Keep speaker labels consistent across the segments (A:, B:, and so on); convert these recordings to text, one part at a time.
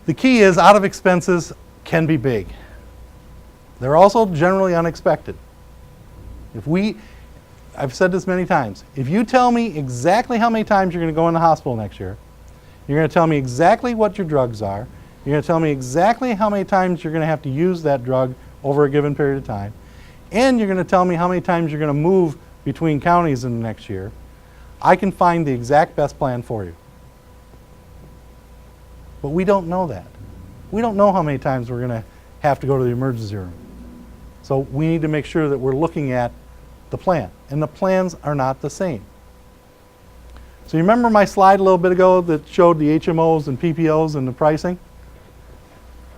A: The key is out of expenses can be big. They're also generally unexpected. I've said this many times, if you tell me exactly how many times you're going to go in the hospital next year, you're going to tell me exactly what your drugs are, you're going to tell me exactly how many times you're going to have to use that drug over a given period of time, and you're going to tell me how many times you're going to move between counties in the next year, I can find the exact best plan for you. But we don't know that. We don't know how many times we're going to have to go to the emergency room. So we need to make sure that we're looking at the plan, and the plans are not the same. So you remember my slide a little bit ago that showed the HMOs and PPOs and the pricing?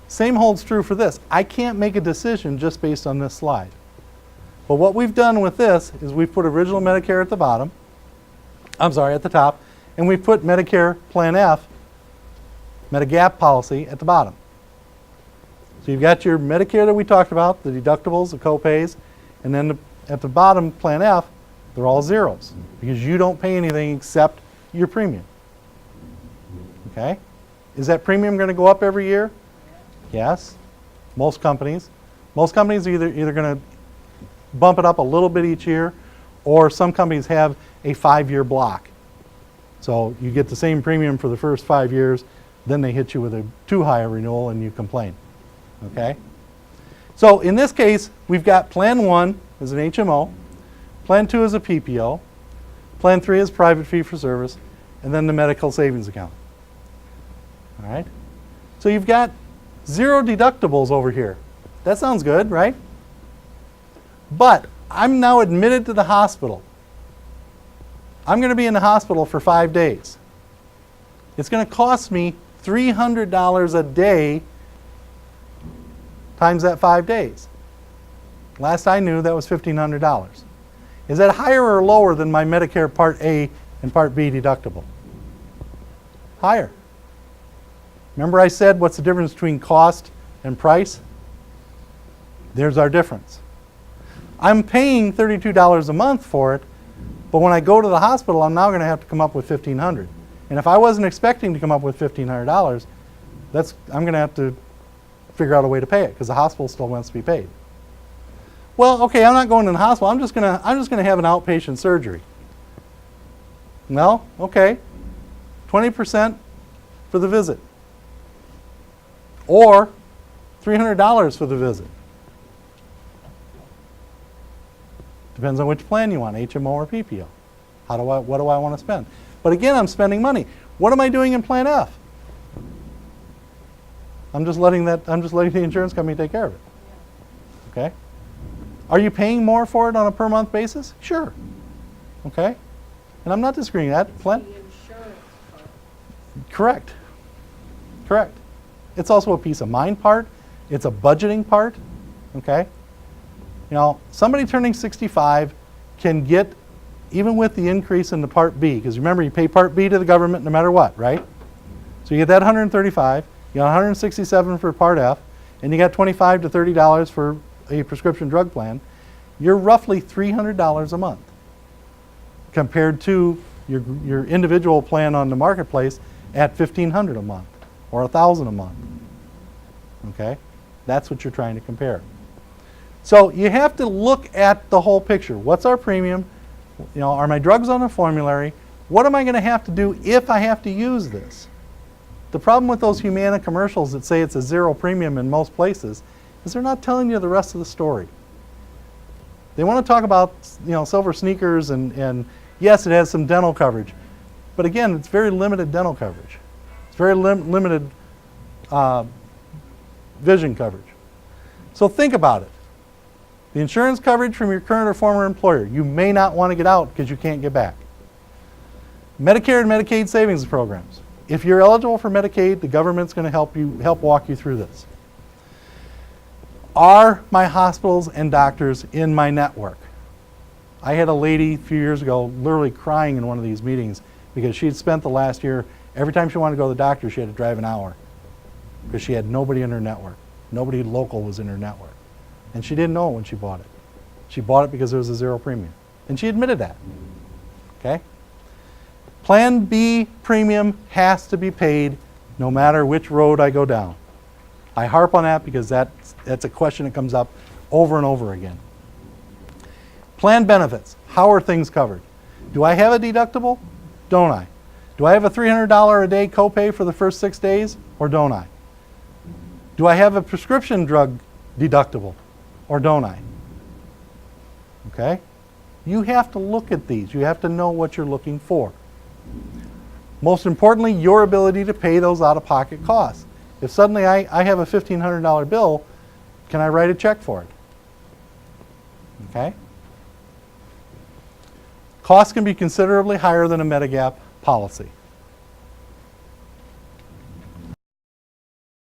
A: Same holds true for this. I can't make a decision just based on this slide. But what we've done with this is we've put original Medicare at the bottom, at the top, and we've put Medicare Plan F, Medigap policy at the bottom. So you've got your Medicare that we talked about, the deductibles, the co-pays, and then at the bottom, Plan F, they're all zeros because you don't pay anything except your premium. Okay? Is that premium going to go up every year? Yes. Most companies. Most companies are either going to bump it up a little bit each year, or some companies have a 5-year block. So you get the same premium for the first 5 years, then they hit you with a too high a renewal and you complain. Okay? So in this case, we've got Plan 1 as an HMO, Plan 2 is a PPO, Plan 3 is private fee-for-service, and then the medical savings account. All right? So you've got 0 deductibles over here. That sounds good, right? But I'm now admitted to the hospital. I'm going to be in the hospital for 5 days. It's going to cost me $300 a day times that 5 days. Last I knew, that was $1,500. Is that higher or lower than my Medicare Part A and Part B deductible? Higher. Remember I said what's the difference between cost and price? There's our difference. I'm paying $32 a month for it, but when I go to the hospital, I'm now going to have to come up with $1,500. And if I wasn't expecting to come up with $1,500, I'm going to have to figure out a way to pay it because the hospital still wants to be paid. Well, okay, I'm not going to the hospital. I'm just going to have an outpatient surgery. Well, okay, 20% for the visit, or $300 for the visit. Depends on which plan you want, HMO or PPO. What do I want to spend? But again, I'm spending money. What am I doing in Plan F? I'm just letting the insurance company take care of it. Okay? Are you paying more for it on a per month basis? Sure. Okay? And I'm not disagreeing with that. Plan? Correct. Correct. It's also a peace of mind part. It's a budgeting part. Okay? You know, somebody turning 65 can get, even with the increase in the Part B, because remember you pay Part B to the government no matter what, right? So you get that $135, you got $167 for Part F, and you got $25 to $30 for a prescription drug plan. You're roughly $300 a month compared to your individual plan on the marketplace at $1,500 a month or $1,000 a month. Okay? That's what you're trying to compare. So you have to look at the whole picture. What's our premium? You know, are my drugs on a formulary? What am I going to have to do if I have to use this? The problem with those Humana commercials that say it's a 0 premium in most places is they're not telling you the rest of the story. They want to talk about, you know, silver sneakers and yes, it has some dental coverage, but again, it's very limited dental coverage. It's very limited vision coverage. So think about it. The insurance coverage from your current or former employer, you may not want to get out because you can't get back. Medicare and Medicaid savings programs. If you're eligible for Medicaid, the government's going to help walk you through this. Are my hospitals and doctors in my network? I had a lady a few years ago literally crying in one of these meetings because she had spent the last year, every time she wanted to go to the doctor, she had to drive an hour because she had nobody in her network. Nobody local was in her network. And she didn't know it when she bought it. She bought it because there was a 0 premium. And she admitted that. Okay? Plan B premium has to be paid no matter which road I go down. I harp on that because that's a question that comes up over and over again. Plan benefits. How are things covered? Do I have a deductible? Don't I? Do I have a $300 a day copay for the first 6 days, or don't I? Do I have a prescription drug deductible, or don't I? Okay? You have to look at these. You have to know what you're looking for. Most importantly, your ability to pay those out-of-pocket costs. If suddenly I have a $1,500 bill, can I write a check for it? Okay? Costs can be considerably higher than a Medigap policy.